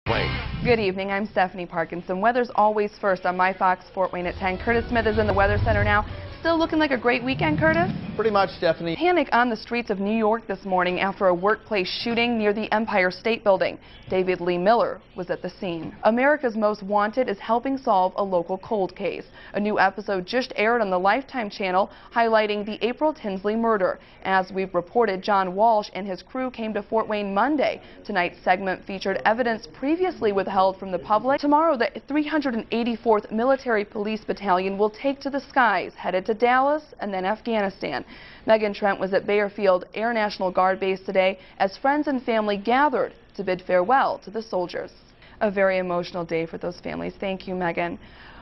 Wayne. Good evening. I'm Stephanie Parkinson. Weather's always first on my Fox Fort Wayne at 10. Curtis Smith is in the Weather Center now. Still looking like a great weekend, Curtis? Pretty much, Stephanie. Panic on the streets of New York this morning after a workplace shooting near the Empire State Building. David Lee Miller was at the scene. America's Most Wanted is helping solve a local cold case. A new episode just aired on the Lifetime channel highlighting the April Tinsley murder. As we've reported, John Walsh and his crew came to Fort Wayne Monday. Tonight's segment featured evidence previously withheld from the public. Tomorrow, the 384th Military Police Battalion will take to the skies, headed to Dallas and then Afghanistan. Megan Trent was at Bayerfield Air National Guard Base today as friends and family gathered to bid farewell to the soldiers. A very emotional day for those families. Thank you, Megan.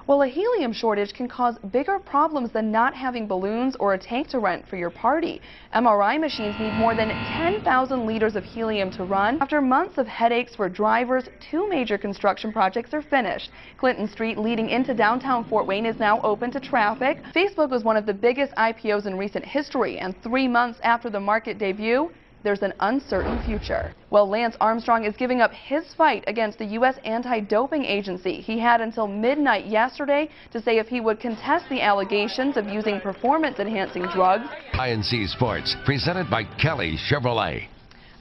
Well, a helium shortage can cause bigger problems than not having balloons or a tank to rent for your party. MRI machines need more than 10,000 liters of helium to run. After months of headaches for drivers, two major construction projects are finished. Clinton Street leading into downtown Fort Wayne is now open to traffic. Facebook was one of the biggest IPOs in recent history, and 3 months after the market debut, there's an uncertain future. Well, Lance Armstrong is giving up his fight against the U.S. anti-doping agency. He had until midnight yesterday to say if he would contest the allegations of using performance-enhancing drugs. INC Sports, presented by Kelly Chevrolet.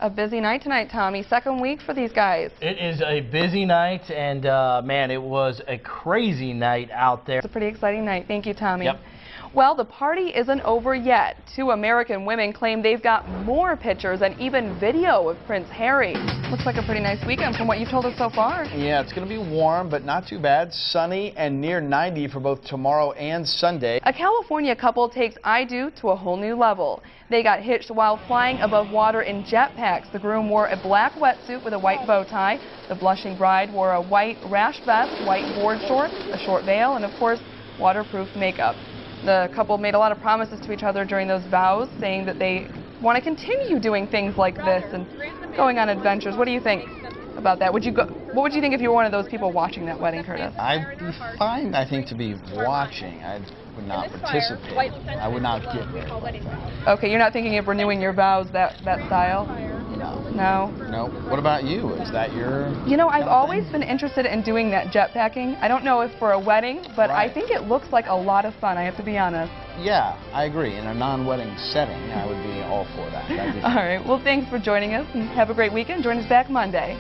A busy night tonight, Tommy. Second week for these guys. It is a busy night, and man, it was a crazy night out there. It's a pretty exciting night. Thank you, Tommy. Yep. Well, the party isn't over yet. Two American women claim they've got more pictures and even video of Prince Harry. Looks like a pretty nice weekend from what you've told us so far. Yeah, it's going to be warm, but not too bad. Sunny and near 90 for both tomorrow and Sunday. A California couple takes I Do to a whole new level. They got hitched while flying above water in jetpacks. The groom wore a black wetsuit with a white bow tie. The blushing bride wore a white rash vest, white board shorts, a short veil, and of course, waterproof makeup. The couple made a lot of promises to each other during those vows, saying that they want to continue doing things like this and going on adventures. What do you think about that? What would you think if you were one of those people watching that wedding, Curtis? I'd be fine, I think, to be watching. I would not participate. I would not get there. Okay, you're not thinking of renewing your vows that style? No. No? No. What about you? Is that your... You know, I've always been interested in doing that jetpacking. I don't know if for a wedding, but Right. I think it looks like a lot of fun, I have to be honest. Yeah, I agree. In a non-wedding setting, I would be all for that. That'd be All right, well, thanks for joining us, and have a great weekend. Join us back Monday.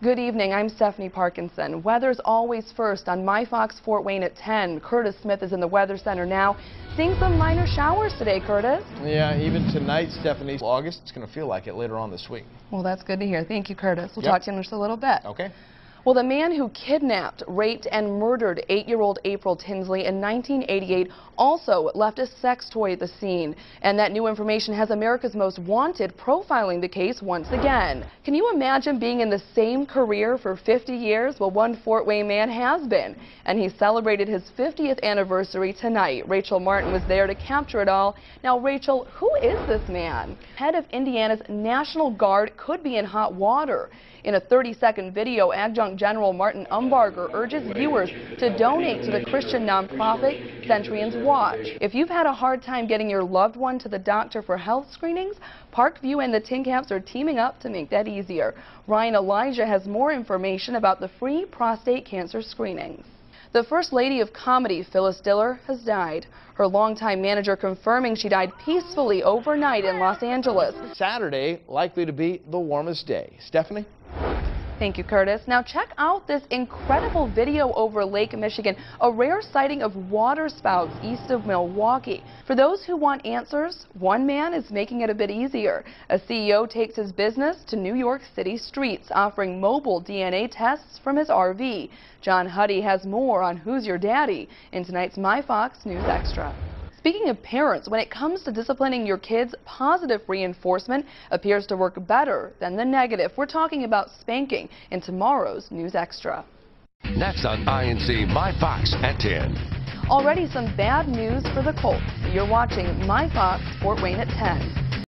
Good evening, I'm Stephanie Parkinson. Weather's always first on my Fox Fort Wayne at 10. Curtis Smith is in the Weather Center now. Seeing some minor showers today, Curtis. Yeah, even tonight, Stephanie. August, it's going to feel like it later on this week. Well, that's good to hear. Thank you, Curtis. We'll Yep. talk to you in just a little bit. Okay. Well, the man who kidnapped, raped, and murdered 8-year-old April Tinsley in 1988 also left a sex toy at the scene. And that new information has America's Most Wanted profiling the case once again. Can you imagine being in the same career for 50 years? Well, one Fort Wayne man has been, and he celebrated his 50th anniversary tonight. Rachel Martin was there to capture it all. Now, Rachel, who is this man? Head of Indiana's National Guard could be in hot water. In a 30-second video, Adjunct General Martin Umbarger urges viewers to donate to the Christian nonprofit Centurion's Watch. If you've had a hard time getting your loved one to the doctor for health screenings, Parkview and the Tin Caps are teaming up to make that easier. Ryan Elijah has more information about the free prostate cancer screenings. The First Lady of Comedy, Phyllis Diller, has died. Her longtime manager confirming she died peacefully overnight in Los Angeles. Saturday, likely to be the warmest day. Stephanie? Thank you, Curtis. Now check out this incredible video over Lake Michigan, a rare sighting of water spouts east of Milwaukee. For those who want answers, one man is making it a bit easier. A CEO takes his business to New York City streets, offering mobile DNA tests from his RV. John Huddy has more on Who's Your Daddy in tonight's My Fox News Extra. Speaking of parents, when it comes to disciplining your kids, positive reinforcement appears to work better than the negative. We're talking about spanking in tomorrow's News Extra. Next on INC My Fox at 10. Already some bad news for the Colts. You're watching My Fox Fort Wayne at 10.